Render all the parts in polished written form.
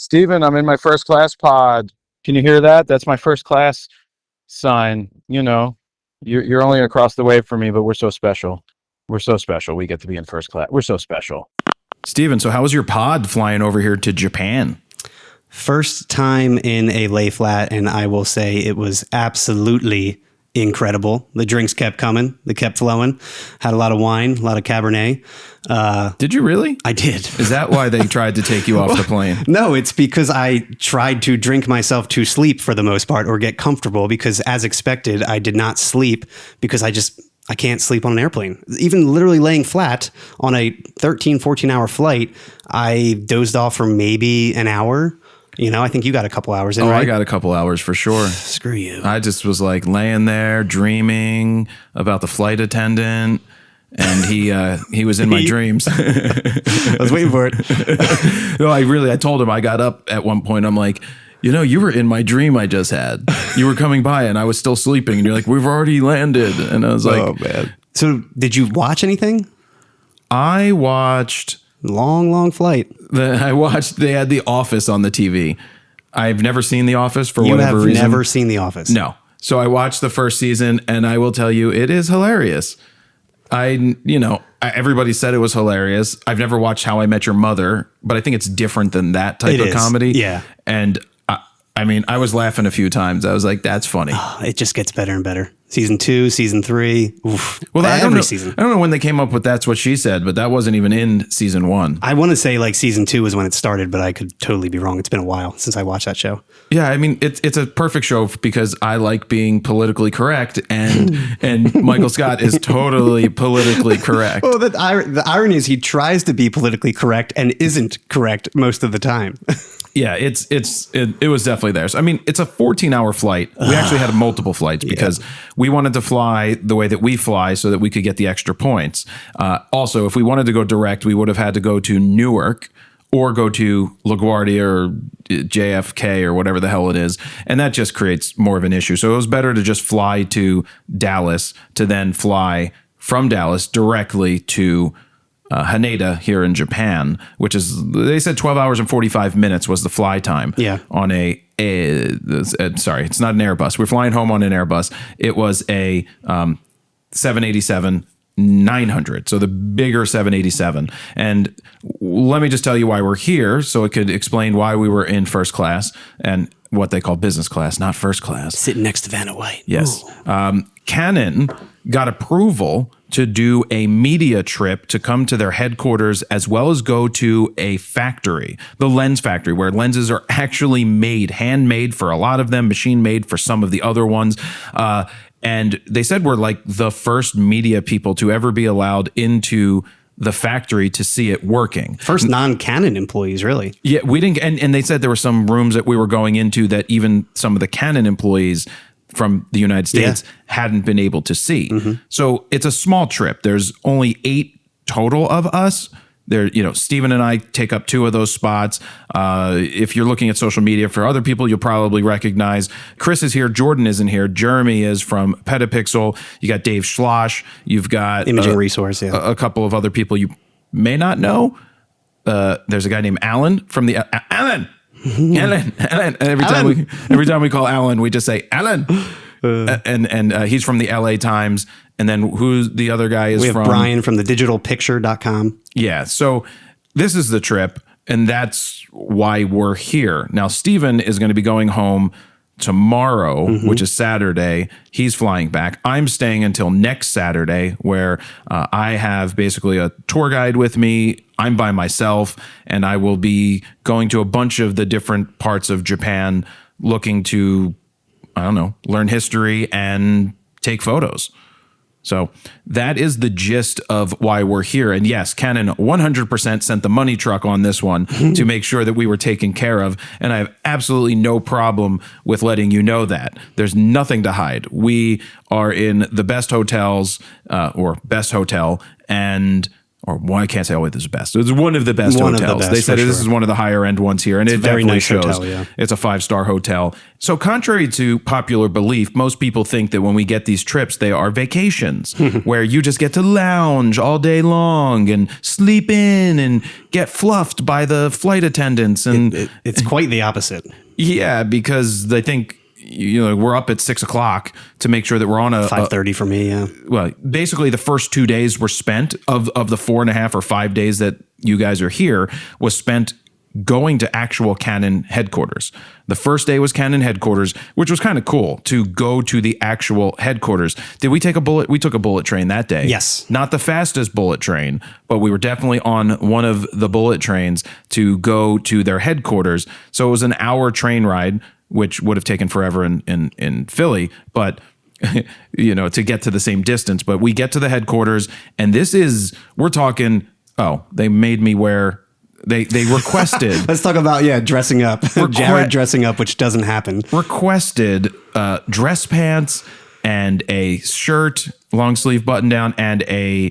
Steven, I'm in my first class pod. Can you hear that? That's my first class sign. You know, you're only across the way from me, but we're so special. We're so special. We get to be in first class. We're so special. Steven, so how was your pod flying over here to Japan? First time in a lay flat, and I will say it was absolutely incredible. The drinks kept coming. They kept flowing. Had a lot of wine, a lot of Cabernet. Did you really? I did. Is that why they tried to take you off the plane? No, it's because I tried to drink myself to sleep for the most part, or get comfortable, because as expected, I did not sleep because I can't sleep on an airplane. Even literally laying flat on a 13, 14-hour flight, I dozed off for maybe an hour. You know, I think you got a couple hours in, right? I got a couple hours for sure. Screw you. I just was like laying there dreaming about the flight attendant, and he was in my dreams. I was waiting for it. No, I told him. I got up at one point. I'm like, you were in my dream I just had. You were coming by and I was still sleeping, and you're like, we've already landed. And I was like, oh man. So did you watch anything? I watched long flight. they had The Office on the TV. I've never seen The Office for whatever reason. You have never seen The Office? No. So I watched the first season, and I will tell you, it is hilarious. Everybody said it was hilarious. I've never watched How I Met Your Mother, but I think it's different than that type of comedy. Yeah. And I was laughing a few times. I was like, that's funny. Oh, it just gets better and better. Season 2, season 3. Oof. Well, I don't season. I don't know when they came up with That's What She Said, but that wasn't even in season 1. I want to say like season 2 was when it started, but I could totally be wrong. It's been a while since I watched that show. Yeah, I mean, it's a perfect show because I like being politically correct, and Michael Scott is totally politically correct. Well, the irony is he tries to be politically correct and isn't correct most of the time. Yeah, it was definitely there. So, I mean, it's a 14-hour flight. We actually had multiple flights because we wanted to fly the way that we fly so that we could get the extra points. Also, if we wanted to go direct, we would have had to go to Newark or go to LaGuardia or JFK or whatever the hell it is. And that just creates more of an issue. So it was better to just fly to Dallas to then fly from Dallas directly to Haneda here in Japan, which is, they said 12 hours and 45 minutes was the fly time on sorry, it's not an Airbus. We're flying home on an Airbus. It was a 787-900, so the bigger 787. And let me just tell you why we're here, so it could explain why we were in first class and what they call business class, not first class. Sitting next to Vanna White. Yes. Canon got approval to do a media trip to come to their headquarters, as well as go to a factory, the lens factory, where lenses are actually made, handmade for a lot of them, machine made for some of the other ones. And they said we're like the first media people to ever be allowed into the factory to see it working. First non-Canon employees, really. Yeah, we didn't. And they said there were some rooms that we were going into that even some of the Canon employees from the United States hadn't been able to see. Mm-hmm. So it's a small trip. There's only 8 total of us. There, Steven and I take up 2 of those spots. If you're looking at social media for other people, you'll probably recognize Chris is here. Jordan isn't here. Jeremy is from Petapixel. You got Dave Schloss. You've got Imaging Resource. A couple of other people you may not know. There's a guy named Alan from the Alan. Alan. And every time we call Alan, we just say Alan. And he's from the LA Times. And then who's the other guy is from? We have Brian from thedigitalpicture.com. Yeah. So this is the trip, and that's why we're here. Now, Steven is going to be going home tomorrow, which is Saturday. He's flying back. I'm staying until next Saturday, where I have basically a tour guide with me. I'm by myself, and I will be going to a bunch of the different parts of Japan looking to, learn history and take photos. So that is the gist of why we're here. And yes, Canon 100% sent the money truck on this one to make sure that we were taken care of. And I have absolutely no problem with letting you know that. There's nothing to hide. We are in the best hotels or best hotel, and or well, I can't say always the best. It's one of the best One of the hotels. best, They said for this sure. is one of the higher end ones here, and it a very definitely nice shows. hotel, yeah. It's a 5-star hotel. So contrary to popular belief, most people think that when we get these trips, they are vacations where you just get to lounge all day long and sleep in and get fluffed by the flight attendants. And It's quite the opposite. yeah, because they think, we're up at 6 o'clock to make sure that we're on a 5:30 for me, yeah. well, basically the first 2 days were spent of the 4.5 or 5 days that you guys are here was spent going to actual Canon headquarters. The first day was Canon headquarters, which was kind of cool to go to the actual headquarters. Did we take a bullet? We took a bullet train that day. Yes. Not the fastest bullet train, but we were definitely on one of the bullet trains to go to their headquarters. So it was an hour train ride, which would have taken forever in Philly, but to get to the same distance. But we get to the headquarters, and we're talking, they made me wear, they requested. Let's talk about, dressing up. Jared dressing up, which doesn't happen. Requested dress pants and a shirt, long sleeve button down, and a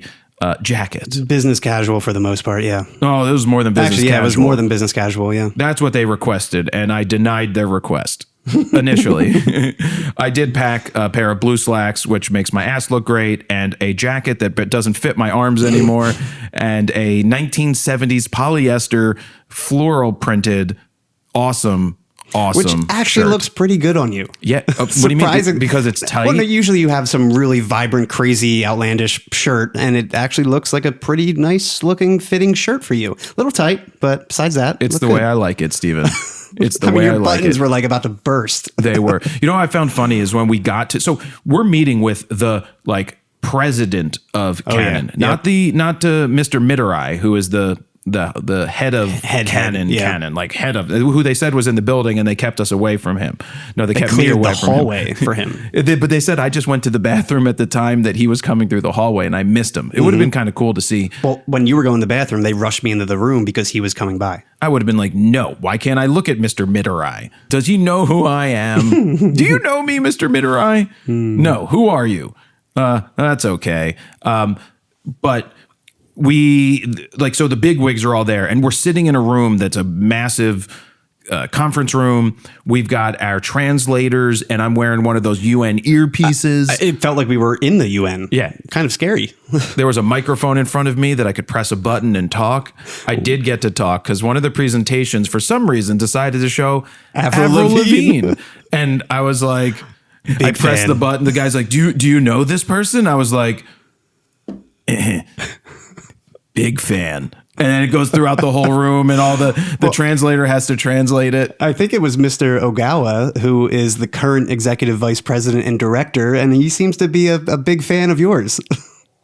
jacket. Business casual for the most part, yeah. Oh, it was more than business Actually, casual. it was more than business casual, yeah. That's what they requested, and I denied their request initially. I did pack a pair of blue slacks, which makes my ass look great, and a jacket that doesn't fit my arms anymore, and a 1970s polyester floral printed awesome Which actually shirt. looks pretty good on you. Yeah. What do you mean? Surprising. Because it's tight? Well, no, usually you have some really vibrant, crazy, outlandish shirt, and it actually looks like a pretty nice looking, fitting shirt for you. A little tight, but besides that, It's look the good. way I like it, Steven. It's the I mean, way I your like buttons it. were like about to burst. They were. What I found funny is when we got to, so we're meeting with the president of Canon, not Mr. Mitterai, who is the head of Canon, head of who they said was in the building, and they kept us away from him. No, they kept me cleared away the from hallway him. for him. But they said I just went to the bathroom at the time that he was coming through the hallway, and I missed him. It would have been kind of cool to see. Well, when you were going to the bathroom, they rushed me into the room because he was coming by. I would have been like, no, why can't I look at Mr. Mitterai? Does he know who I am? Do you know me, Mr. Mitterai? No, who are you? That's okay. But so the big wigs are all there, and we're sitting in a room that's a massive conference room. We've got our translators, and I'm wearing one of those UN earpieces. It felt like we were in the UN. Yeah. Kind of scary. There was a microphone in front of me that I could press a button and talk. I did get to talk because one of the presentations, for some reason, decided to show Avril Lavigne. And I was like, I pressed fan. the button. The guy's like, do you know this person? I was like, big fan. And then it goes throughout the whole room, and all the translator has to translate it. I think it was Mr. Ogawa, who is the current executive vice president and director, and he seems to be a big fan of yours.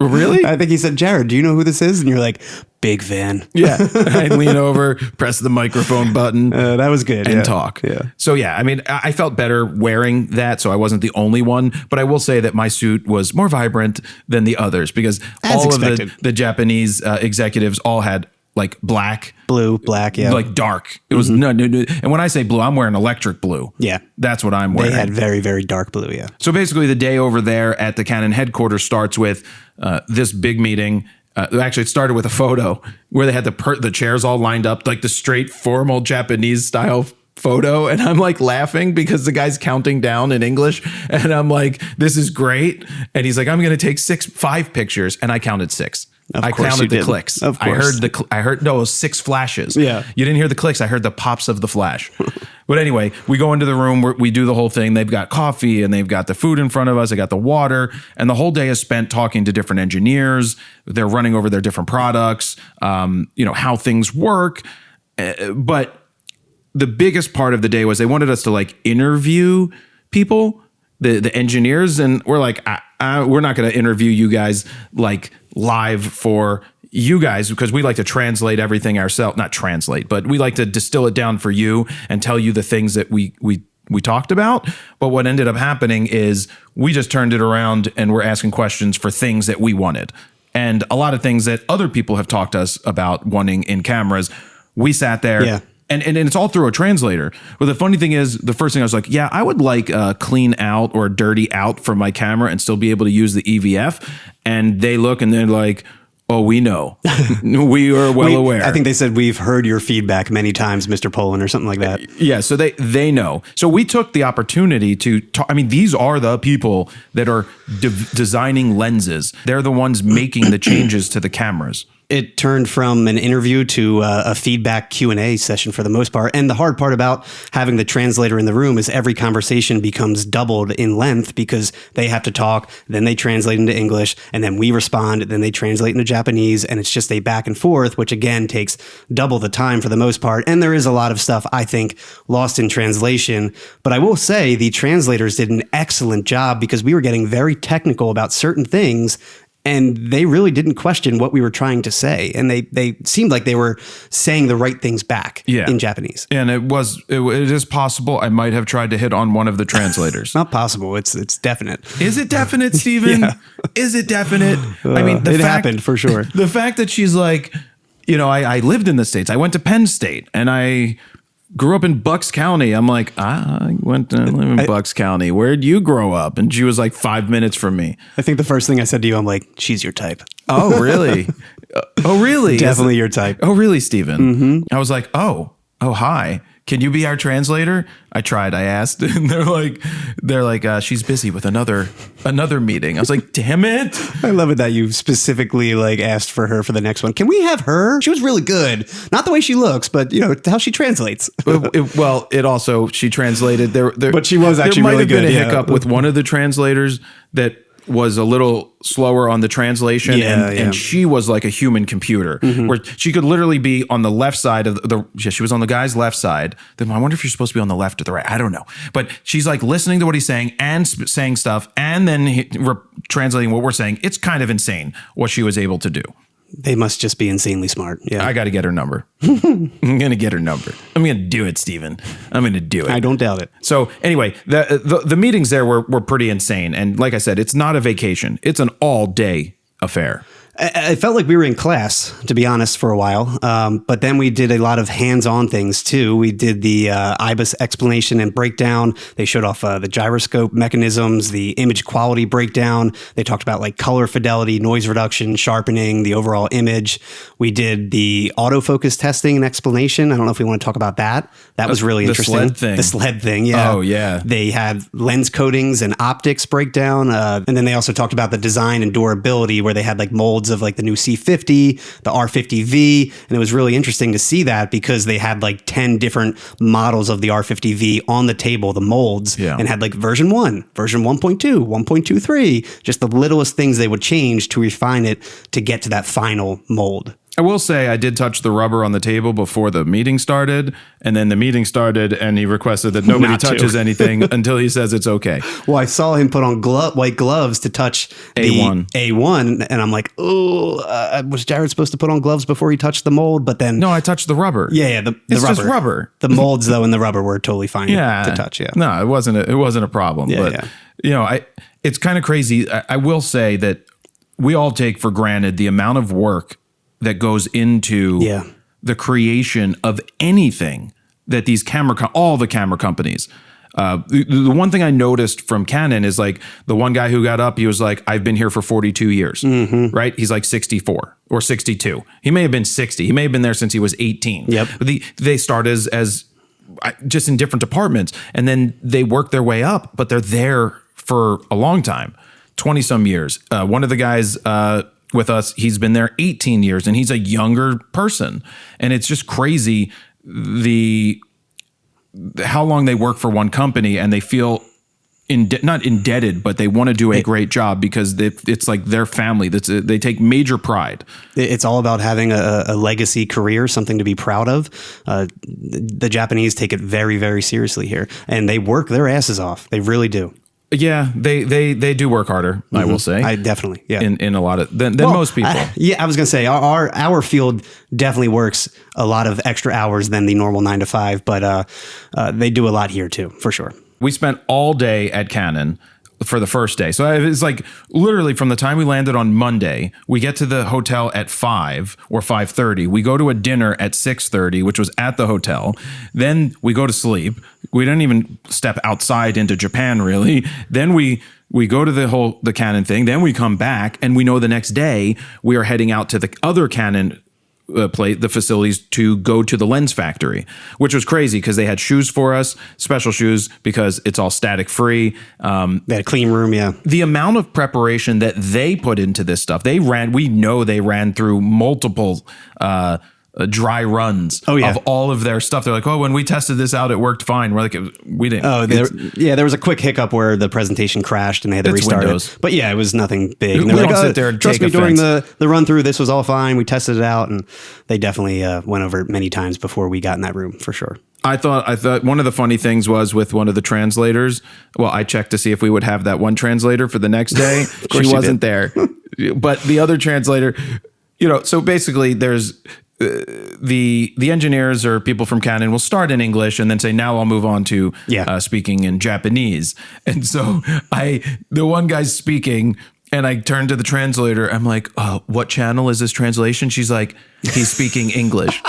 Really? I think he said, Jared, do you know who this is? And you're like, big fan. Yeah. I lean over, press the microphone button. That was good. And yeah. talk. Yeah. So yeah, I mean, I felt better wearing that, so I wasn't the only one. But I will say that my suit was more vibrant than the others because As all expected. of the Japanese executives all had like black, Blue, black, yeah. like dark. It was no. And when I say blue, I'm wearing electric blue. Yeah. That's what I'm They wearing. had very, very dark blue, yeah. So basically, the day over there at the Canon headquarters starts with this big meeting. Actually, it started with a photo where they had the chairs all lined up, like the straight, formal Japanese style photo. And I'm like laughing because the guy's counting down in English. And I'm like, this is great. And he's like, I'm going to take 5 pictures. And I counted 6. I course counted you the did. clicks. Of I course. heard no, it was 6 flashes. Yeah. You didn't hear the clicks. I heard the pops of the flash. But anyway, we go into the room where we do the whole thing. They've got coffee and they've got the food in front of us. They got the water, and the whole day is spent talking to different engineers. They're running over their different products, how things work. But the biggest part of the day was they wanted us to like interview people, the engineers, and we're like, we're not going to interview you guys like live for you guys because we like to translate everything ourselves. Not translate, but we like to distill it down for you and tell you the things that we talked about. But what ended up happening is we just turned it around and we're asking questions for things that we wanted. And a lot of things that other people have talked to us about wanting in cameras. We sat there. Yeah. And it's all through a translator. But the funny thing is, the first thing I was like, yeah, I would like clean out or dirty out from my camera and still be able to use the EVF. And they look and they're like, Oh, we know. We are well aware. I think they said we've heard your feedback many times, Mr. Polin, or something like that. Yeah, so they know. So we took the opportunity to talk. I mean, these are the people that are designing lenses. They're the ones making the changes to the cameras. It turned from an interview to a feedback Q&A session for the most part. And the hard part about having the translator in the room is every conversation becomes doubled in length because they have to talk, then they translate into English, and then we respond, then they translate into Japanese, and it's just a back and forth, which again takes double the time for the most part. And there is a lot of stuff, I think, lost in translation. But I will say the translators did an excellent job because we were getting very technical about certain things, and they really didn't question what we were trying to say. And they seemed like they were saying the right things back in Japanese. And it is possible I might have tried to hit on one of the translators. Not possible. It's definite. Is it definite, Stephen? Yeah. Is it definite? I mean, it happened for sure. The fact that she's like, I lived in the States. I went to Penn State and I grew up in Bucks County. I'm like, I went to live in Bucks County. Where'd you grow up? And she was like 5 minutes from me. I think the first thing I said to you, I'm like, she's your type. Oh, really? Oh, really? Definitely your type. Oh, really, Stephen? I was like, oh, hi. Can you be our translator? I tried. I asked, and they're like, she's busy with another meeting. I was like, damn it! I love it that you specifically asked for her for the next one. Can we have her? She was really good. Not the way she looks, but how she translates. It also she translated there, but she was actually there might really have been good. A hiccup with one of the translators that was a little slower on the translation, and she was like a human computer, where she could literally be on the left side of she was on the guy's left side. Then I wonder if you're supposed to be on the left or the right. I don't know, but she's like listening to what he's saying and saying stuff, and then translating what we're saying. It's kind of insane what she was able to do. They must just be insanely smart. Yeah, I got to get her number. I'm going to get her number. I'm going to do it, Stephen. I'm going to do it. I don't doubt it. So anyway, the meetings there were pretty insane. And like I said, it's not a vacation. It's an all-day affair. I felt like we were in class, to be honest, for a while. But then we did a lot of hands-on things too. We did the IBIS explanation and breakdown. They showed off the gyroscope mechanisms, the image quality breakdown. They talked about color fidelity, noise reduction, sharpening, the overall image. We did the autofocus testing and explanation. I don't know if we want to talk about that. That was really interesting. The sled thing, yeah. Oh, yeah. They had lens coatings and optics breakdown. And then they also talked about the design and durability, where they had molds of the new C50, the R50V. And it was really interesting to see that because they had 10 different models of the R50V on the table, the molds, and had version 1, version 1.2, 1.23, just the littlest things they would change to refine it to get to that final mold. I will say I did touch the rubber on the table before the meeting started, and then the meeting started, and he requested that nobody touches anything until he says it's okay. Well, I saw him put on white gloves to touch A1. The A1, and I'm like, oh, was Jared supposed to put on gloves before he touched the mold? But then... No, I touched the rubber. Yeah, the it's rubber. just rubber. The molds, though, and the rubber were totally fine to touch, yeah. No, it wasn't a problem. Yeah, but, it's kind of crazy. I will say that we all take for granted the amount of work that goes into the creation of anything that these all the camera companies. The one thing I noticed from Canon is the one guy who got up, he was like, I've been here for 42 years, right? He's 64 or 62. He may have been 60. He may have been there since he was 18. Yep. But they start as just in different departments, and then they work their way up, but they're there for a long time, 20 some years. One of the guys, with us, he's been there 18 years, and he's a younger person, and it's just crazy how long they work for one company, and they feel not indebted, but they want to do a great job because it's like their family. They take major pride. It's all about having a legacy career, something to be proud of. The Japanese take it very, very seriously here, and they work their asses off. They really do. Yeah, they do work harder, I will say. I definitely, yeah. In a lot of than most people. I was gonna say our field definitely works a lot of extra hours than the normal 9 to 5, but they do a lot here too, for sure. We spent all day at Canon, for the first day. So it's like literally from the time we landed on Monday, we get to the hotel at 5 or 5:30. We go to a dinner at 6:30, which was at the hotel. Then we go to sleep. We didn't even step outside into Japan really. Then we go to the Canon thing. Then we come back and we know the next day we are heading out to the other Canon the facilities to go to the lens factory, which was crazy because they had shoes for us, special shoes because it's all static free. They had a clean room, yeah. The amount of preparation that they put into this stuff, we know they ran through multiple dry runs of all of their stuff. They're like, oh, when we tested this out, it worked fine. We're like, we didn't. Oh, there was a quick hiccup where the presentation crashed and they had to restart it. But yeah, it was nothing big. And We they're don't like, sit there and trust take me, during offense. the run through, this was all fine. We tested it out, and they definitely went over it many times before we got in that room for sure. I thought one of the funny things was with one of the translators. Well, I checked to see if we would have that one translator for the next day. She wasn't there. But the other translator, so basically there's the engineers or people from Canon will start in English and then say, now I'll move on to speaking in Japanese. And so the one guy's speaking and I turned to the translator. I'm like, oh, what channel is this translation? She's like, he's speaking English.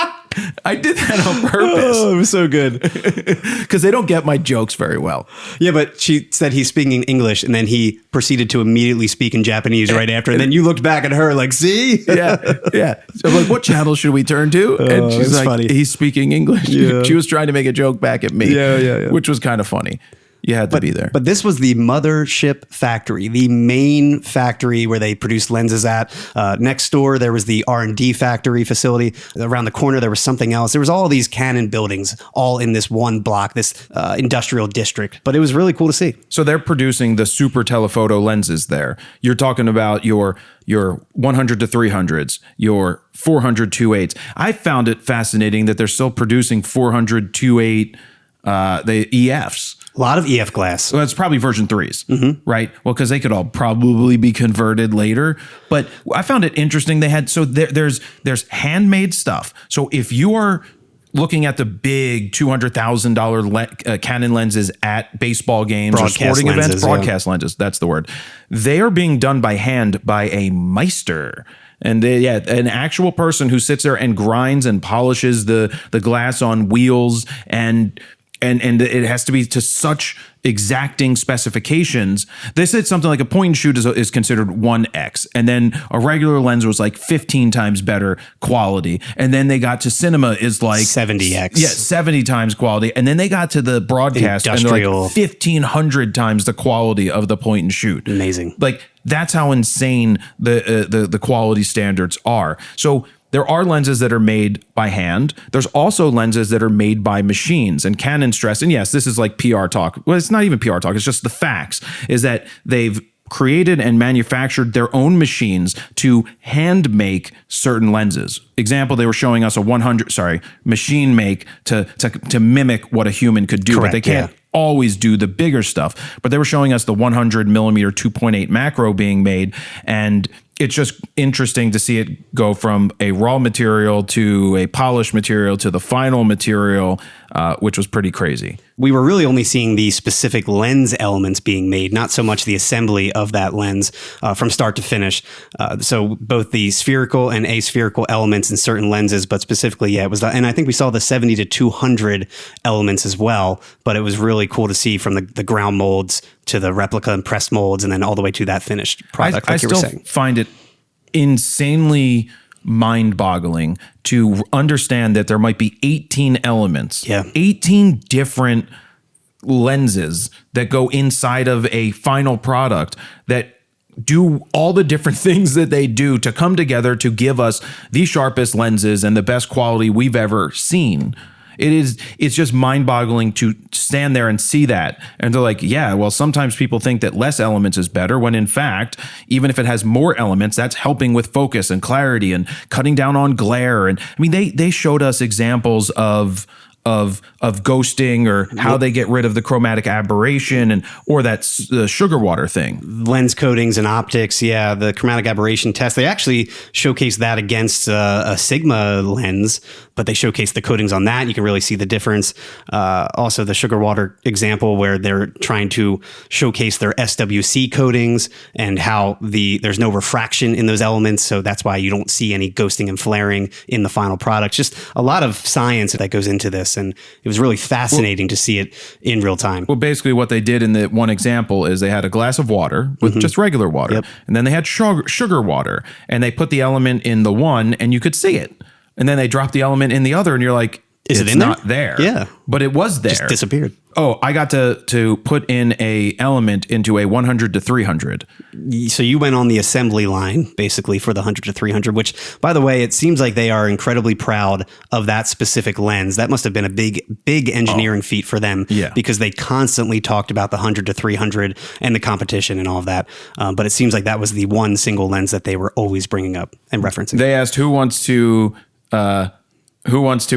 I did that on purpose. Oh, it was so good. Because they don't get my jokes very well. Yeah, but she said he's speaking English, and then he proceeded to immediately speak in Japanese right after. And then you looked back at her like, see? Yeah. So I'm like, what channel should we turn to? And she's like, funny. He's speaking English. Yeah. She was trying to make a joke back at me. Yeah. Which was kind of funny. You had to be there. But this was the mothership factory, the main factory where they produced lenses at. Next door, there was the R&D factory facility. Around the corner, there was something else. There was all these Canon buildings all in this one block, this industrial district. But it was really cool to see. So they're producing the super telephoto lenses there. You're talking about your 100 to 300s, your 400 2.8s. I found it fascinating that they're still producing 400 2.8 the EFs. A lot of EF glass. So that's probably version 3s, right? Well, because they could all probably be converted later. But I found it interesting. They had there's handmade stuff. So if you are looking at the big $200,000 Canon lenses at baseball games or sporting events, broadcast lenses, that's the word. They are being done by hand by a meister. And an actual person who sits there and grinds and polishes the glass on wheels and it has to be to such exacting specifications. They said something like a point and shoot is considered 1x, and then a regular lens was like 15 times better quality, and then they got to cinema is like 70x. Yeah, 70 times quality, and then they got to the broadcast industrial, and they're like 1,500 times the quality of the point and shoot. Amazing. Like that's how insane the quality standards are. So there are lenses that are made by hand. There's also lenses that are made by machines. And Canon stressed, and yes, this is like PR talk. Well, it's not even PR talk. It's just the facts, is that they've created and manufactured their own machines to hand make certain lenses. Example, they were showing us a machine make to mimic what a human could do. Correct, but they can't always do the bigger stuff. But they were showing us the 100 millimeter 2.8 macro being made, and it's just interesting to see it go from a raw material to a polished material to the final material, which was pretty crazy. We were really only seeing the specific lens elements being made, not so much the assembly of that lens from start to finish. So both the spherical and aspherical elements in certain lenses, but specifically, it was and I think we saw the 70 to 200 elements as well, but it was really cool to see from the ground molds to the replica and pressed molds, and then all the way to that finished product, like you were saying. I still find it insanely mind-boggling to understand that there might be 18 elements, 18 different lenses that go inside of a final product that do all the different things that they do to come together to give us the sharpest lenses and the best quality we've ever seen. It's just mind-boggling to stand there and see that. And they're like, yeah, well, sometimes people think that less elements is better, when in fact, even if it has more elements, that's helping with focus and clarity and cutting down on glare. And I mean, they showed us examples of of ghosting or how they get rid of the chromatic aberration and or that sugar water thing. Lens coatings and optics. Yeah, the chromatic aberration test. They actually showcase that against a Sigma lens, but they showcase the coatings on that. You can really see the difference. Also, the sugar water example where they're trying to showcase their SWC coatings and how there's no refraction in those elements, so that's why you don't see any ghosting and flaring in the final product. Just a lot of science that goes into this, and it was really fascinating to see it in real time. Well, basically what they did in the one example is they had a glass of water with just regular water, and then they had sugar water, and they put the element in the one, and you could see it. And then they dropped the element in the other, and you're like, Is it it's in not there? Yeah. But it was there. Just disappeared. Oh, I got to put in a element into a 100 to 300. So you went on the assembly line basically for the 100 to 300, which, by the way, it seems like they are incredibly proud of that specific lens. That must have been a big engineering feat for them, because they constantly talked about the 100 to 300 and the competition and all of that. But it seems like that was the one single lens that they were always bringing up and referencing. They asked who wants to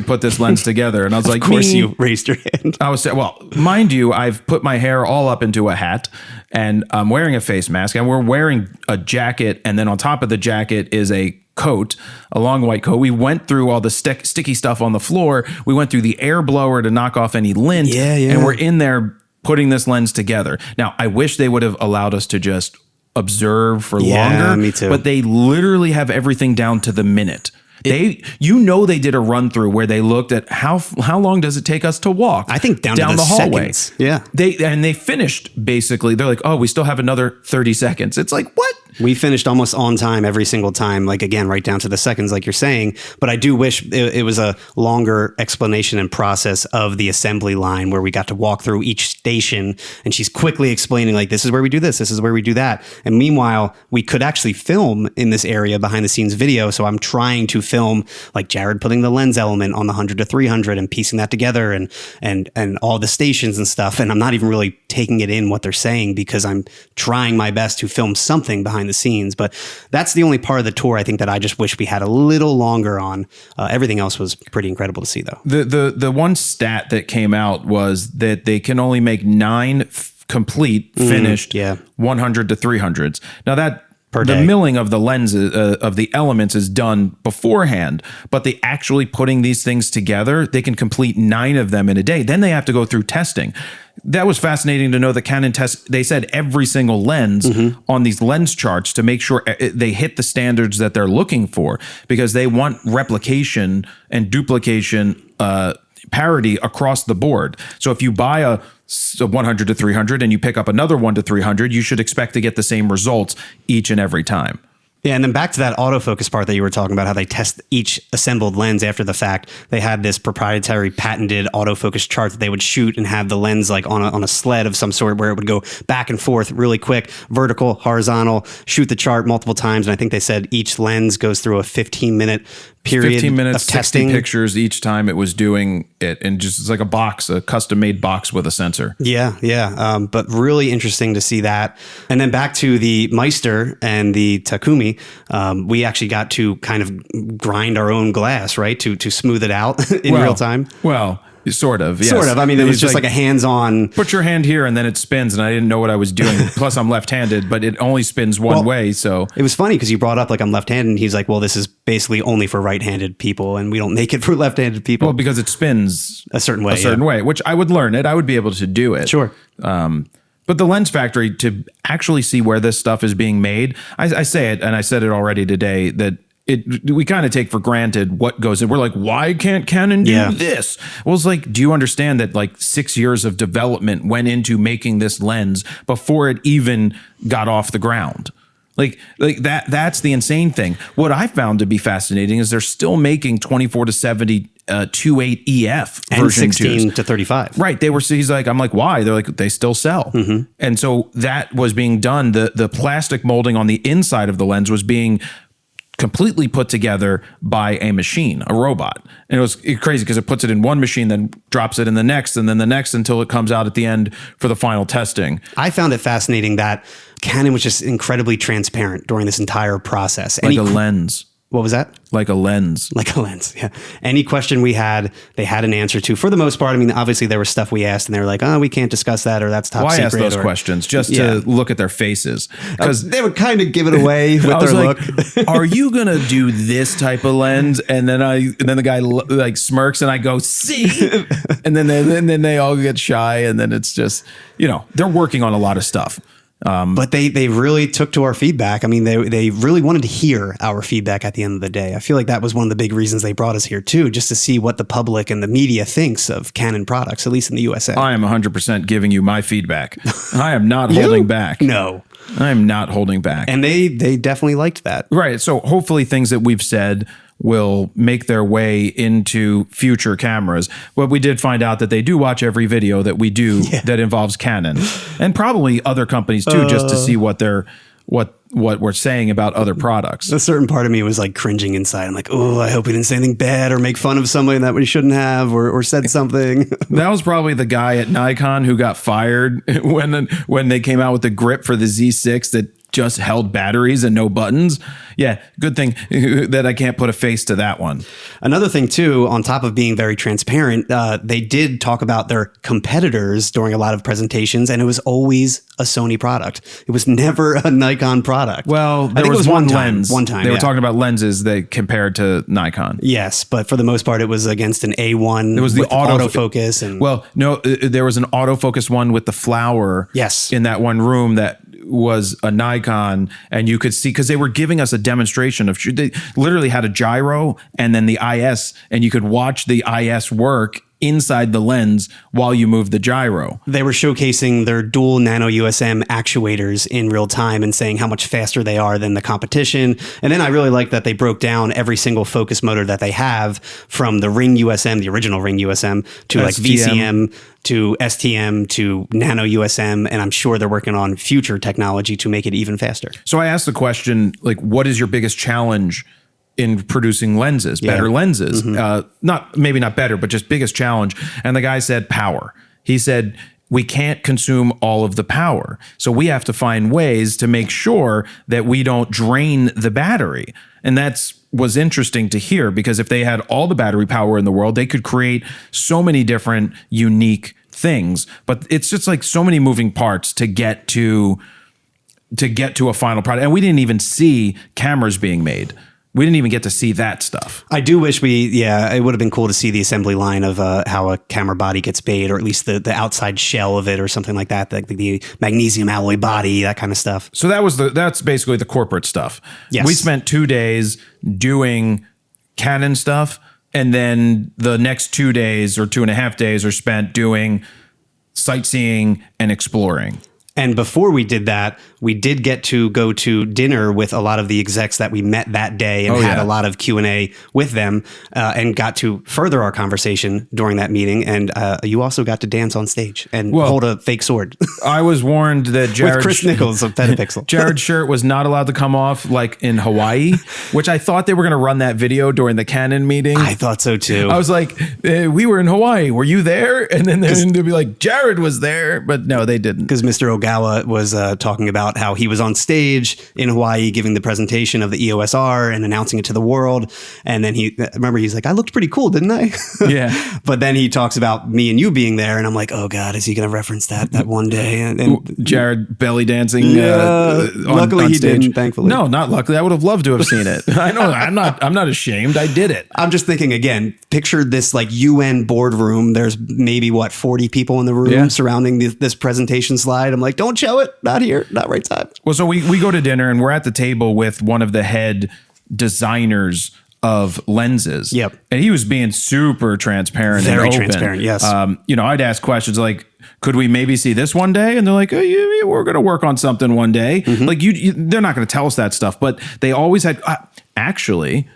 put this lens together? And I was like, of course me. You raised your hand. I was saying, well, mind you, I've put my hair all up into a hat and I'm wearing a face mask and we're wearing a jacket. And then on top of the jacket is a coat, a long white coat. We went through all the sticky stuff on the floor. We went through the air blower to knock off any lint. Yeah. And we're in there putting this lens together. Now, I wish they would have allowed us to just observe for longer. Me too. But they literally have everything down to the minute. They did a run through where they looked at how long does it take us to walk? I think down to the hallway. seconds. Yeah. They finished basically. They're like, oh, we still have another 30 seconds. It's like, what? We finished almost on time every single time, like, again, right down to the seconds, like you're saying. But I do wish it was a longer explanation and process of the assembly line where we got to walk through each station and she's quickly explaining, like, this is where we do this, this is where we do that. And meanwhile, we could actually film in this area behind the scenes video. So I'm trying to film, like, Jared putting the lens element on the 100 to 300 and piecing that together and all the stations and stuff. And I'm not even really taking it in what they're saying because I'm trying my best to film something behind the scenes. But that's the only part of the tour I think that I just wish we had a little longer on. Everything else was pretty incredible to see, though. The one stat that came out was that they can only make 9 complete finished 100 to 300s. Now that the milling of the lenses of the elements is done beforehand, but they actually putting these things together, they can complete 9 of them in a day. Then they have to go through testing. That was fascinating to know that Canon tests. They said every single lens on these lens charts to make sure they hit the standards that they're looking for, because they want replication and duplication parity across the board. So if you buy a 100 to 300 and you pick up another 1 to 300, you should expect to get the same results each and every time. Yeah, and then back to that autofocus part that you were talking about, how they test each assembled lens after the fact. They had this proprietary patented autofocus chart that they would shoot and have the lens like on a sled of some sort where it would go back and forth really quick, vertical, horizontal, shoot the chart multiple times. And I think they said each lens goes through a 15-minute period 15 minutes, of testing. 60 pictures each time it was doing it. And just it's like a box, a custom made box with a sensor. Yeah. But really interesting to see that. And then back to the Meister and the Takumi, we actually got to kind of grind our own glass, right? To smooth it out in real time. Well, sort of. Yes. Sort of. I mean, it was just like a hands-on. Put your hand here and then it spins, and I didn't know what I was doing. Plus, I'm left-handed, but it only spins one way. So it was funny because you brought up like I'm left-handed, and he's like, "Well, this is basically only for right-handed people, and we don't make it for left-handed people." Well, because it spins a certain way, which I would learn it. I would be able to do it. Sure. But the Lens Factory, to actually see where this stuff is being made, I say it, and I said it already today, that we kind of take for granted what goes in. We're like, why can't Canon do this? Well, it's like, do you understand that like 6 years of development went into making this lens before it even got off the ground? Like that's the insane thing. What I found to be fascinating is they're still making 24 to 70 2.8 EF and version 16 twos. to 35. Right. He's like, I'm like, why? They're like, they still sell. And so that was being done. The plastic molding on the inside of the lens was being completely put together by a machine, a robot. And it was crazy because it puts it in one machine, then drops it in the next, and then the next until it comes out at the end for the final testing. I found it fascinating that Canon was just incredibly transparent during this entire process. Like a lens. What was that? Like a lens. Like a lens, yeah. Any question we had, they had an answer to. For the most part, I mean, obviously there was stuff we asked, and they were like, "Oh, we can't discuss that," or "That's top Why secret." ask those questions? Just to look at their faces, because they would kind of give it away with their look. Are you gonna do this type of lens? And then the guy like smirks, and I go, "See," and then they all get shy, and then it's just, they're working on a lot of stuff. But they really took to our feedback. I mean, they really wanted to hear our feedback at the end of the day. I feel like that was one of the big reasons they brought us here too, just to see what the public and the media thinks of Canon products, at least in the USA. I am 100% giving you my feedback. I am not holding back. No. I am not holding back. And they definitely liked that. Right. So hopefully things that we've said will make their way into future cameras. But we did find out that they do watch every video that we do that involves Canon, and probably other companies too, just to see what we're saying about other products. A certain part of me was like cringing inside. I'm like, oh, I hope we didn't say anything bad or make fun of somebody that we shouldn't have, or said something. That was probably the guy at Nikon who got fired when they came out with the grip for the Z6 that just held batteries and no buttons. Yeah, good thing that I can't put a face to that one. Another thing too, on top of being very transparent, they did talk about their competitors during a lot of presentations, and it was always a Sony product. It was never a Nikon product. Well, I think it was one lens. One time they were talking about lenses that compared to Nikon. Yes, but for the most part, it was against an A1. It was the autofocus. And well, no, there was an autofocus one with the flower. Yes, in that one room that was a Nikon, and you could see, because they were giving us a demonstration of, they literally had a gyro and then the IS, and you could watch the IS work inside the lens while you move the gyro. They were showcasing their dual nano USM actuators in real time and saying how much faster they are than the competition. And then I really like that they broke down every single focus motor that they have, from the Ring USM, the original Ring USM, to like VCM, to STM, to nano USM. And I'm sure they're working on future technology to make it even faster. So I asked the question, like, what is your biggest challenge in producing lenses, better lenses? Maybe not better, but just biggest challenge. And the guy said power. He said, we can't consume all of the power. So we have to find ways to make sure that we don't drain the battery. And was interesting to hear, because if they had all the battery power in the world, they could create so many different unique things. But it's just like so many moving parts to get to a final product. And we didn't even see cameras being made. We didn't even get to see that stuff. I do wish it would have been cool to see the assembly line of how a camera body gets made, or at least the outside shell of it or something like that, like the magnesium alloy body, that kind of stuff. So that's basically the corporate stuff. Yes. We spent 2 days doing Canon stuff, and then the next 2 days or 2.5 days are spent doing sightseeing and exploring. And before we did that, we did get to go to dinner with a lot of the execs that we met that day, and had a lot of Q&A with them, and got to further our conversation during that meeting. And you also got to dance on stage and hold a fake sword. I was warned that Jared... with Chris Nichols of Petapixel. Jared's shirt was not allowed to come off like in Hawaii, which I thought they were going to run that video during the Canon meeting. I thought so too. I was like, we were in Hawaii. Were you there? And then they'd be like, Jared was there. But no, they didn't. Because Mr. Ogawa was talking about how he was on stage in Hawaii giving the presentation of the EOS R and announcing it to the world. And then he's like, I looked pretty cool, didn't I? Yeah. But then he talks about me and you being there, and I'm like, oh God, is he going to reference that one day? And Jared belly dancing. Luckily he didn't, thankfully. No, not luckily. I would have loved to have seen it. I know. I'm not ashamed. I did it. I'm just thinking, again, picture this like UN boardroom. There's maybe 40 people in the room surrounding this presentation slide. I'm like, don't show it. Not here. Not right time. Well, so we go to dinner, and we're at the table with one of the head designers of lenses. Yep. And he was being super transparent. Very and open. transparent, yes. I'd ask questions like, could we maybe see this one day? And they're like, oh, yeah, we're going to work on something one day. Like they're not going to tell us that stuff, but they always had, actually,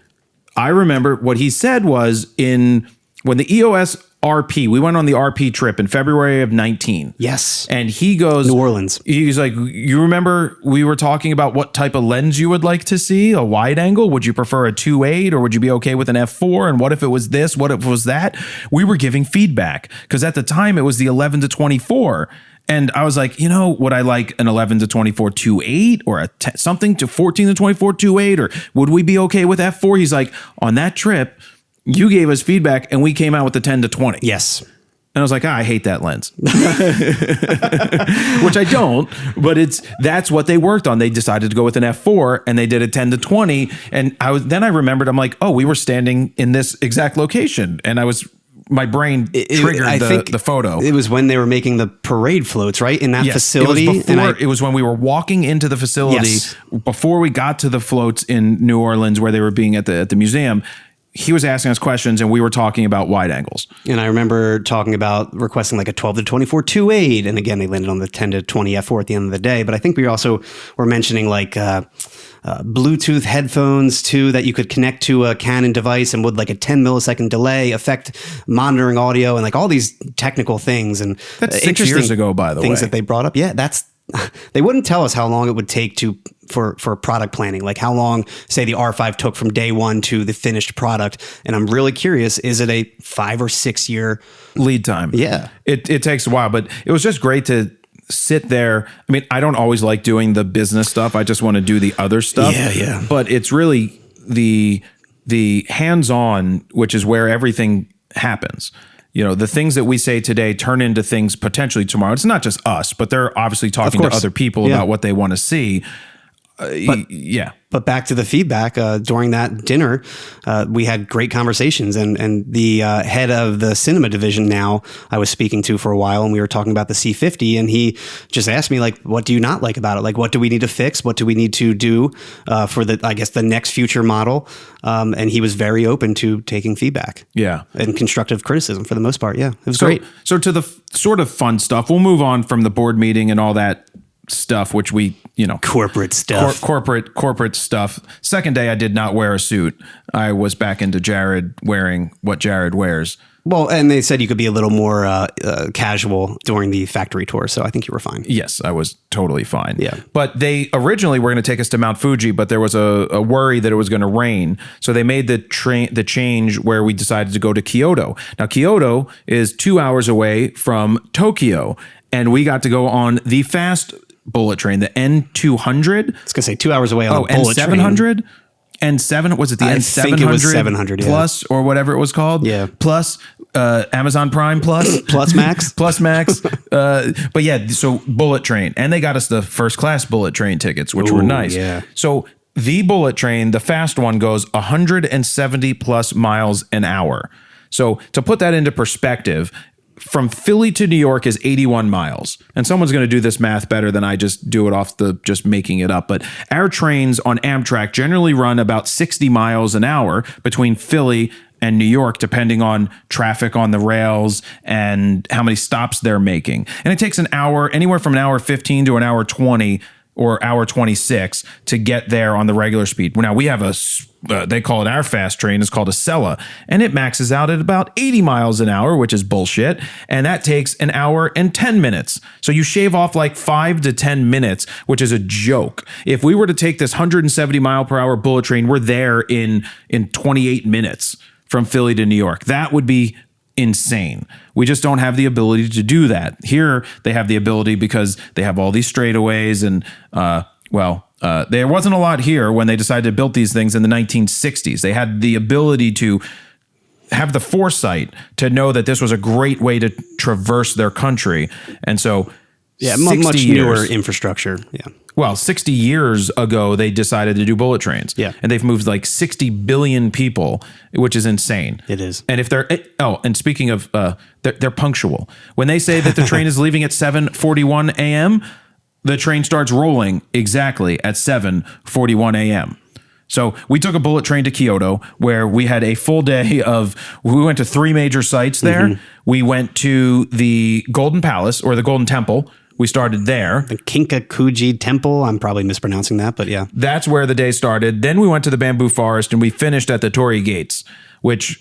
I remember what he said was when the EOS RP. We went on the RP trip in February of 19. Yes. And he goes, New Orleans. He's like, you remember we were talking about what type of lens you would like to see? A wide angle? Would you prefer a 2.8 or would you be okay with an f4? And what if it was this? What if it was that? We were giving feedback because at the time it was the 11 to 24. And I was like, would I like an 11 to 24 2.8 or something to 14 to 24 2.8? Or would we be okay with f4? He's like, on that trip, you gave us feedback and we came out with the 10 to 20. Yes. And I was like, I hate that lens, which I don't, but that's what they worked on. They decided to go with an f4 and they did a 10 to 20. And then I remembered, I'm like, oh, we were standing in this exact location. And my brain triggered the photo. It was when they were making the parade floats, right? In that facility. It was when we were walking into the facility before we got to the floats in New Orleans where they were being at the museum. He was asking us questions and we were talking about wide angles. And I remember talking about requesting like a 12 to 24 2.8. And again, they landed on the 10 to 20 f4 at the end of the day. But I think we also were mentioning like Bluetooth headphones too, that you could connect to a Canon device and would like a 10 millisecond delay affect monitoring audio and like all these technical things. And that's 6 years ago, by the way. Things that they brought up. Yeah, they wouldn't tell us how long it would take for product planning, like how long, say, the R5 took from day one to the finished product. And I'm really curious, is it a 5 or 6 year lead time? Yeah. It takes a while, but it was just great to sit there. I mean, I don't always like doing the business stuff. I just want to do the other stuff. Yeah. But it's really the hands-on, which is where everything happens. The things that we say today turn into things potentially tomorrow. It's not just us, but they're obviously talking to other people about what they want to see. But back to the feedback, during that dinner, we had great conversations and the head of the cinema division now I was speaking to for a while, and we were talking about the C50, and he just asked me, like, what do you not like about it? Like, what do we need to fix? What do we need to do for the next future model? And he was very open to taking feedback. Yeah. And constructive criticism for the most part. Yeah. It was great. So to the sort of fun stuff, we'll move on from the board meeting and all that stuff, which we, corporate stuff, corporate stuff. Second day, I did not wear a suit. I was back into Jared wearing what Jared wears. Well, and they said you could be a little more casual during the factory tour. So I think you were fine. Yes, I was totally fine. Yeah. But they originally were going to take us to Mount Fuji, but there was a worry that it was going to rain. So they made the change where we decided to go to Kyoto. Now, Kyoto is 2 hours away from Tokyo, and we got to go on the fast bullet train, the N200. I was going to say 2 hours away on a bullet N700? N7, was it the N700? I think it was 700, Plus, or whatever it was called? Yeah. Plus, Amazon Prime Plus? Plus Max? Plus Max. But yeah, so bullet train. And they got us the first class bullet train tickets, which were nice. Yeah. So the bullet train, the fast one, goes 170 plus miles an hour. So to put that into perspective, from Philly to New York is 81 miles. And someone's going to do this math better than I just do it off just making it up. But our trains on Amtrak generally run about 60 miles an hour between Philly and New York, depending on traffic on the rails and how many stops they're making. And it takes an hour, anywhere from an hour 15 to an hour 20 or hour 26 to get there on the regular speed. Now we have they call it our fast train. It's called a Sella, and it maxes out at about 80 miles an hour, which is bullshit. And that takes an hour and 10 minutes. So you shave off like 5 to 10 minutes, which is a joke. If we were to take this 170 mile per hour bullet train, we're there in 28 minutes from Philly to New York. That would be insane. We just don't have the ability to do that. Here, they have the ability because they have all these straightaways and, there wasn't a lot here when they decided to build these things in the 1960s. They had the ability to have the foresight to know that this was a great way to traverse their country. And so, much newer infrastructure. Yeah. Well, 60 years ago, they decided to do bullet trains. Yeah. And they've moved like 60 billion people, which is insane. It is. And if and speaking of, they're punctual. When they say that the train is leaving at 7:41 a.m., the train starts rolling exactly at 7:41 a.m. So we took a bullet train to Kyoto where we had a full day we went to 3 major sites there. Mm-hmm. We went to the Golden Palace or the Golden Temple. We started there. The Kinkakuji Temple. I'm probably mispronouncing that, but yeah. That's where the day started. Then we went to the Bamboo Forest and we finished at the Torii Gates, which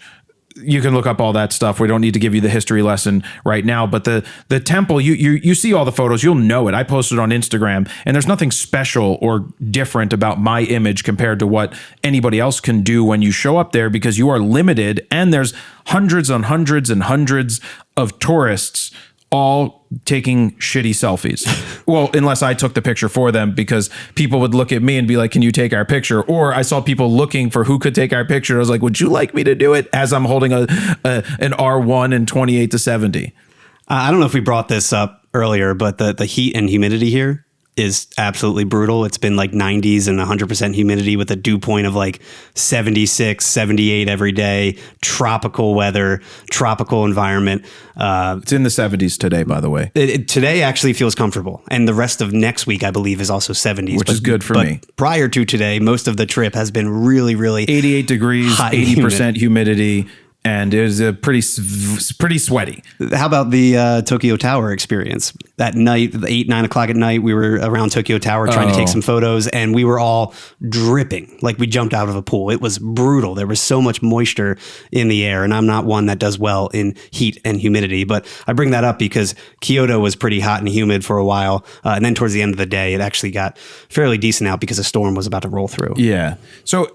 you can look up all that stuff. We don't need to give you the history lesson right now, but the temple, you see all the photos, you'll know it. I posted on Instagram, and there's nothing special or different about my image compared to what anybody else can do when you show up there, because you are limited, and there's hundreds and hundreds and hundreds of tourists all taking shitty selfies. Well, unless I took the picture for them, because people would look at me and be like, can you take our picture? Or I saw people looking for who could take our picture. I was like, would you like me to do it? As I'm holding an R1 and 28-70. I don't know if we brought this up earlier, but the heat and humidity here is absolutely brutal. It's been like 90s and 100% humidity with a dew point of like 76, 78 every day. Tropical weather, tropical environment. It's in the 70s today, by the way. Today actually feels comfortable. And the rest of next week, I believe, is also 70s. Which is good for me. Prior to today, most of the trip has been really, really 88 degrees, 80% humidity. And it was pretty sweaty. How about the Tokyo Tower experience? That night, 8, 9 o'clock at night, we were around Tokyo Tower trying to take some photos, and we were all dripping like we jumped out of a pool. It was brutal. There was so much moisture in the air, and I'm not one that does well in heat and humidity. But I bring that up because Kyoto was pretty hot and humid for a while. And then towards the end of the day, it actually got fairly decent out because a storm was about to roll through. Yeah. So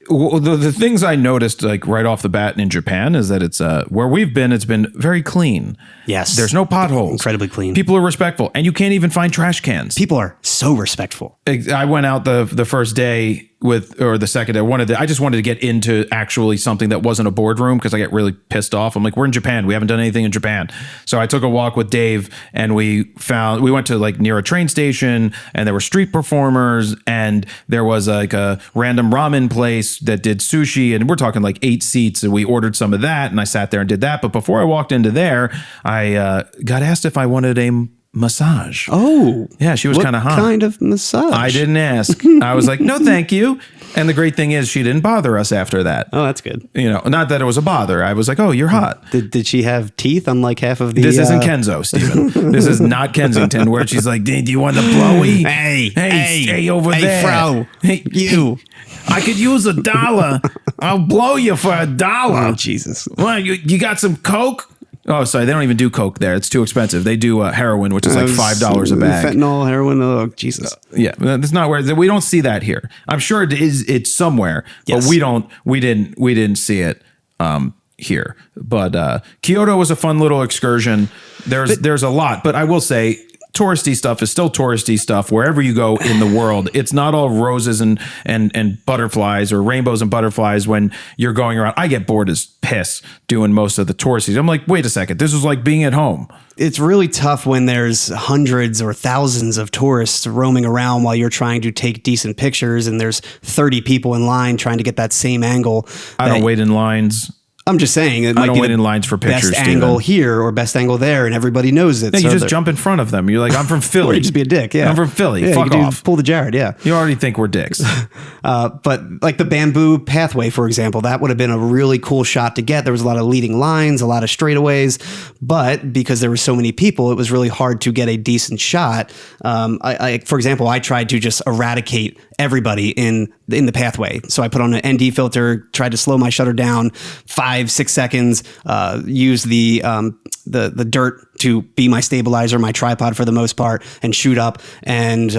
the things I noticed like right off the bat in Japan is that it's where we've been, it's been very clean. Yes. There's no potholes. Incredibly clean. People are respectful, and you can't even find trash cans. People are so respectful. I went out the first day or the second day. I just wanted to get into actually something that wasn't a boardroom, because I get really pissed off. I'm like, we're in Japan. We haven't done anything in Japan. So I took a walk with Dave, and we went to like near a train station, and there were street performers, and there was like a random ramen place that did sushi, and we're talking like 8 seats, and we ordered some of that, and I sat there and did that. But before I walked into there, I got asked if I wanted a massage. Oh. Yeah, she was kind of hot. What kind of massage? I didn't ask. I was like, no, thank you. And the great thing is she didn't bother us after that. Oh, that's good. You know, not that it was a bother. I was like, oh, you're hot. Did she have teeth unlike half of the... This isn't Kenzo, Stephen. This is not Kensington, where she's like, do you want the blowy? Hey, over there. Fro. Hey, you. I could use $1. I'll blow you for $1. Oh, Jesus. Well, you got some Coke? Oh, sorry. They don't even do Coke there. It's too expensive. They do heroin, which is like $5 a bag. Fentanyl, heroin. Oh, Jesus. Yeah, that's not where we don't see that here. I'm sure it is. It's somewhere, yes. But we didn't see it here. But Kyoto was a fun little excursion. There's a lot, but I will say, touristy stuff is still touristy stuff wherever you go in the world. It's not all roses and butterflies or rainbows and butterflies when you're going around. I get bored as piss doing most of the touristies. I'm like, wait a second, this is like being at home. It's really tough when there's hundreds or thousands of tourists roaming around while you're trying to take decent pictures, and there's 30 people in line trying to get that same angle. I don't wait in lines. I'm just saying it I might don't be wait the in lines for pictures, best angle here or best angle there, and everybody knows it. No, so you just jump in front of them. You're like, I'm from Philly. Or you just be a dick. Yeah, I'm from Philly. Yeah, Fuck off. Pull the Jared. Yeah, you already think we're dicks. But like the bamboo pathway, for example, that would have been a really cool shot to get. There was a lot of leading lines, a lot of straightaways, but because there were so many people, it was really hard to get a decent shot. For example, I tried to just eradicate everybody in the pathway. So I put on an ND filter, tried to slow my shutter down 5-6 seconds, use the dirt to be my stabilizer, my tripod for the most part, and shoot up. And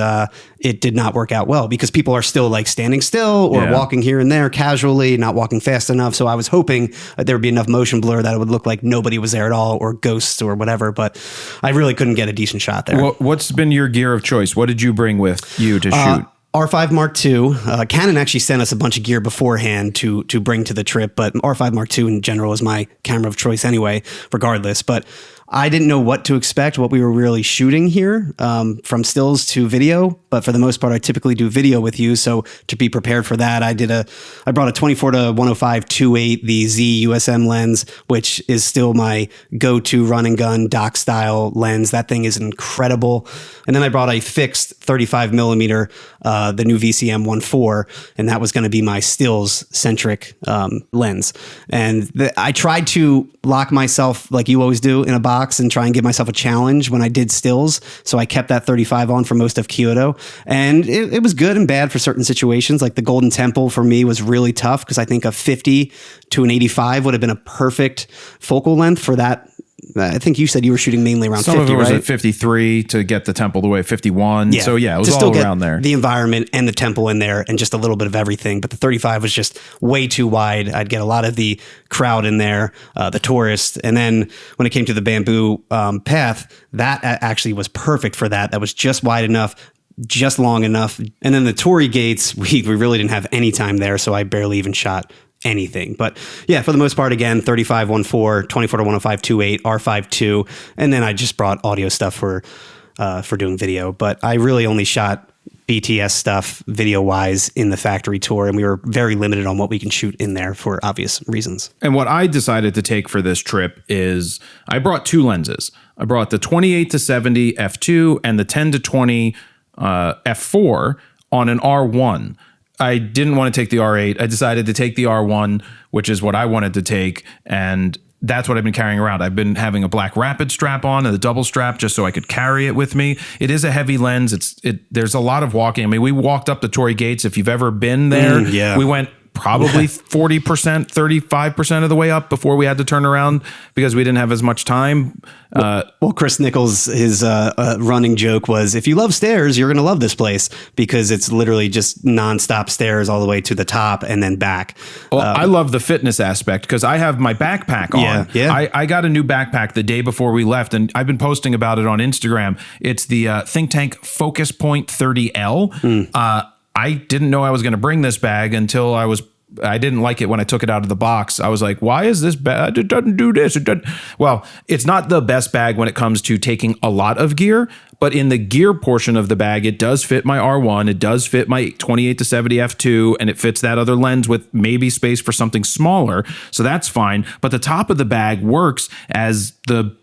it did not work out well because people are still like standing still or walking here and there casually, not walking fast enough. So I was hoping that there would be enough motion blur that it would look like nobody was there at all, or ghosts or whatever. But I really couldn't get a decent shot there. What's been your gear of choice? What did you bring with you to shoot? R5 Mark II. Canon actually sent us a bunch of gear beforehand to bring to the trip, but R5 Mark II in general is my camera of choice anyway, regardless. But I didn't know what to expect, what we were really shooting here, from stills to video. But for the most part, I typically do video with you. So to be prepared for that, I brought a 24 to 105 2.8, the Z USM lens, which is still my go-to run and gun dock style lens. That thing is incredible. And then I brought a fixed 35 millimeter, the new VCM 1.4, and that was going to be my stills centric lens. And I tried to lock myself, like you always do, in a box box and try and give myself a challenge when I did stills. So I kept that 35 on for most of Kyoto. And it was good and bad for certain situations. Like the Golden Temple for me was really tough because I think a 50 to an 85 would have been a perfect focal length for that. I think you said you were shooting mainly around Some 50, of it was right? at 53 to get the temple the way 51. Yeah. So yeah, it was to still all get around there. the environment and the temple in there and just a little bit of everything. But the 35 was just way too wide. I'd get a lot of the crowd in there, the tourists. And then when it came to the bamboo path, that actually was perfect for that. That was just wide enough, just long enough. And then the Torii gates, we really didn't have any time there. So I barely even shot anything. But yeah, for the most part, again, 35 1.4, 24 to 105 2.8, R5.2, and then I just brought audio stuff for doing video. But I really only shot BTS stuff video wise in the factory tour, and we were very limited on what we can shoot in there for obvious reasons. And what I decided to take for this trip is I brought 2 lenses. I brought the 28 to 70 f2 and the 10 to 20 f4 on an R1. I didn't want to take the R8. I decided to take the R1, which is what I wanted to take. And that's what I've been carrying around. I've been having a black rapid strap on and a double strap just so I could carry it with me. It is a heavy lens. There's a lot of walking. I mean, we walked up the Torii gates. If you've ever been there, we went probably 40%, 35% of the way up before we had to turn around because we didn't have as much time. Well, Chris Nichols, his running joke was, if you love stairs, you're going to love this place because it's literally just nonstop stairs all the way to the top and then back. Well, I love the fitness aspect because I have my backpack on. Yeah. I got a new backpack the day before we left, and I've been posting about it on Instagram. It's the Think Tank Focus Point 30L. I didn't know I was going to bring this bag until I didn't like it when I took it out of the box. I was like, why is this bad? It doesn't do this. Well, it's not the best bag when it comes to taking a lot of gear, but in the gear portion of the bag, it does fit my R1. It does fit my 28 to 70 f2, and it fits that other lens with maybe space for something smaller. So that's fine. But the top of the bag works as the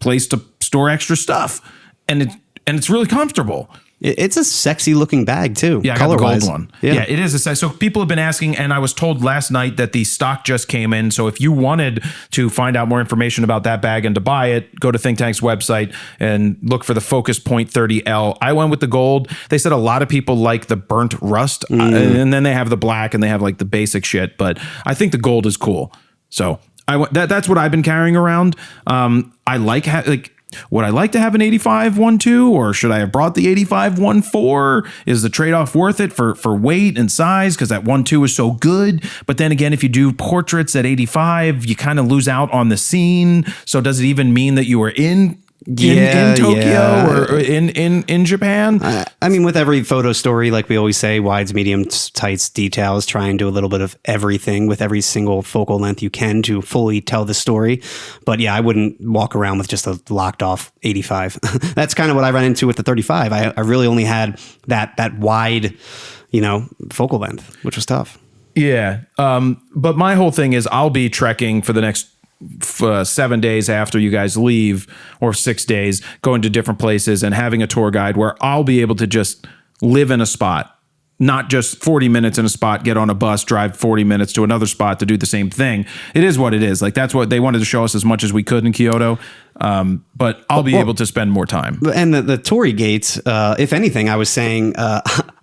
place to store extra stuff. And it's really comfortable. It's a sexy looking bag too. Yeah, I got the gold color-wise. one. Yeah, it is a size. So people have been asking, and I was told last night that the stock just came in. So if you wanted to find out more information about that bag and to buy it, go to Think Tank's website and look for the Focus Point 30L. I went with the gold. They said a lot of people like the burnt rust, and then they have the black and they have like the basic shit. But I think the gold is cool. So that's what I've been carrying around. I would I like to have an 85 1.2, or should I have brought the 85 1.4? Is the trade-off worth it for weight and size? Because that 1.2 is so good. But then again, if you do portraits at 85, you kind of lose out on the scene. So does it even mean that you were in Tokyo or in Japan? I mean, with every photo story, like we always say, wides, mediums, tights, details, try and do a little bit of everything with every single focal length you can to fully tell the story. But yeah, I wouldn't walk around with just a locked off 85. That's kind of what I ran into with the 35. I really only had that wide, focal length, which was tough. Yeah. But my whole thing is I'll be trekking for the next 7 days after you guys leave, or 6 days, going to different places and having a tour guide where I'll be able to just live in a spot, not just 40 minutes in a spot, get on a bus, drive 40 minutes to another spot to do the same thing. It is what it is. Like, that's what they wanted to show us as much as we could in Kyoto. But I'll be able to spend more time. And the Torii gates, if anything, I was saying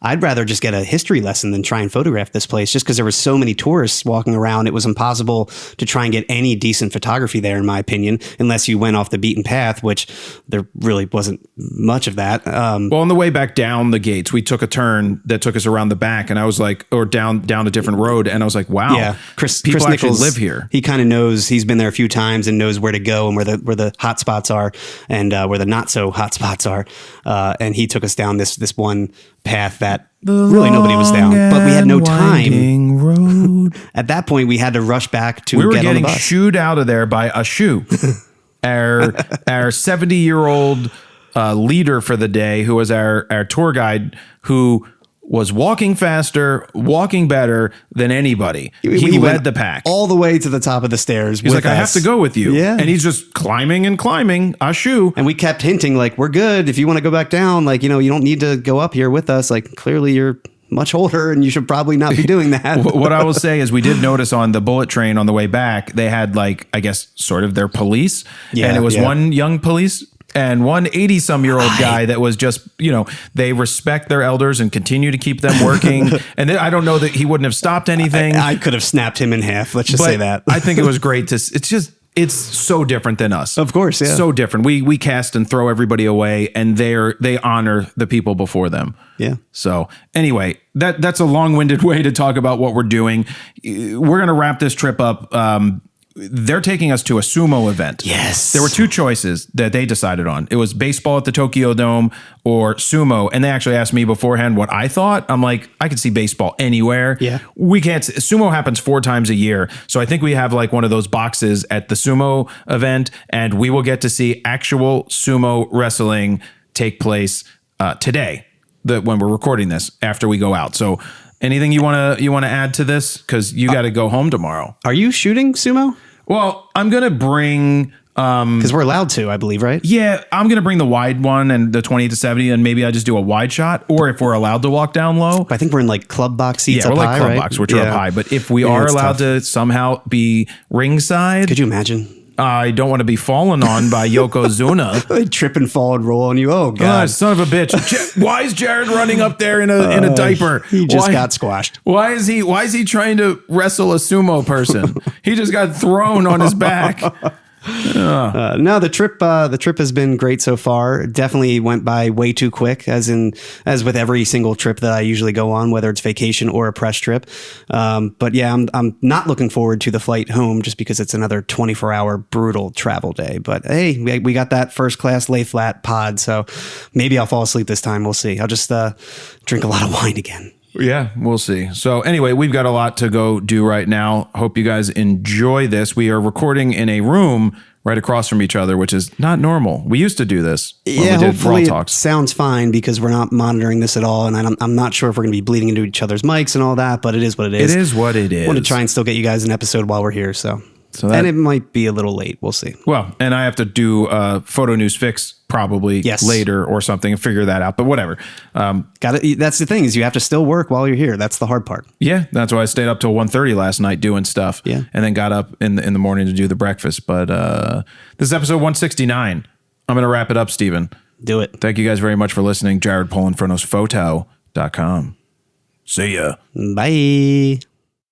I'd rather just get a history lesson than try and photograph this place, just because there were so many tourists walking around. It was impossible to try and get any decent photography there, in my opinion, unless you went off the beaten path, which there really wasn't much of that. Well, on the way back down the gates, we took a turn that took us around the back, and I was like, or down a different road, and I was like, wow, yeah, Chris Nichols actually live here. He kind of knows. He's been there a few times and knows where to go and where the hot spots are and where the not so hot spots are. And he took us down this one path that really nobody was down, but we had no time. Road. At that point, we had to rush back to We were get on the getting bus. shooed out of there by a shoe. Our 70-year-old leader for the day, who was our tour guide, who was walking faster, walking better than anybody. He led the pack all the way to the top of the stairs. He's like, I have to go with you. Yeah. And he's just climbing and climbing a shoe. And we kept hinting, like, we're good. If you want to go back down, like, you don't need to go up here with us. Like, clearly you're much older, and you should probably not be doing that. What I will say is we did notice on the bullet train on the way back, they had like, I guess, sort of their police. Yeah, and it was yeah. one young police and one 80-some-year-old guy that was just, they respect their elders and continue to keep them working. And I don't know that he wouldn't have stopped anything. I could have snapped him in half. Let's just say that. I think it was great to, it's so different than us. Of course, yeah. So different. We cast and throw everybody away, and they honor the people before them. Yeah. So anyway, that's a long-winded way to talk about what we're doing. We're going to wrap this trip up. They're taking us to a sumo event. Yes. There were two choices that they decided on. It was baseball at the Tokyo Dome or sumo. And they actually asked me beforehand what I thought. I'm like, I could see baseball anywhere. Yeah. We can't. Sumo happens 4 times a year. So I think we have like one of those boxes at the sumo event, and we will get to see actual sumo wrestling take place today, when we're recording this, after we go out. So anything you want to add to this? Because you got to go home tomorrow. Are you shooting sumo? Well, I'm going to bring... Because we're allowed to, I believe, right? Yeah, I'm going to bring the wide one and the 28-70, and maybe I just do a wide shot, or if we're allowed to walk down low. I think we're in like club box seats Yeah, up we're high, like club right? box, which are up high. But if we Yeah, are it's allowed tough. to somehow be ringside, Could you imagine? I don't want to be fallen on by Yokozuna. They trip and fall and roll on you. Oh, Ah, God. son of a bitch! Why is Jared running up there in a diaper? He just Why- got squashed. Why is he trying to wrestle a sumo person? He just got thrown on his back. No, the trip has been great so far. It definitely went by way too quick, as with every single trip that I usually go on, whether it's vacation or a press trip. But yeah, I'm not looking forward to the flight home just because it's another 24-hour brutal travel day. But hey, we got that first class lay flat pod, so maybe I'll fall asleep this time. We'll see. I'll just drink a lot of wine again. Yeah, we'll see. So anyway, we've got a lot to go do right now. Hope you guys enjoy this. We are recording in a room right across from each other, which is not normal. We used to do this when Yeah, we did hopefully it RAWtalks. sounds fine because we're not monitoring this at all, and I'm not sure if we're going to be bleeding into each other's mics and all that, but it is what it is. It is what it is. I want to try and still get you guys an episode while we're here, so that- and it might be a little late. We'll see. Well, and I have to do Photo News Fix probably Yes. later or something and figure that out, but whatever. Got it. That's the thing, is you have to still work while you're here. That's the hard part. Yeah, that's why I stayed up till 1:30 last night doing stuff. Yeah. And then got up in the morning to do the breakfast. But this is episode 169. I'm going to wrap it up, Steven. Do it. Thank you guys very much for listening. Jared Polin, photo.com. See ya. Bye.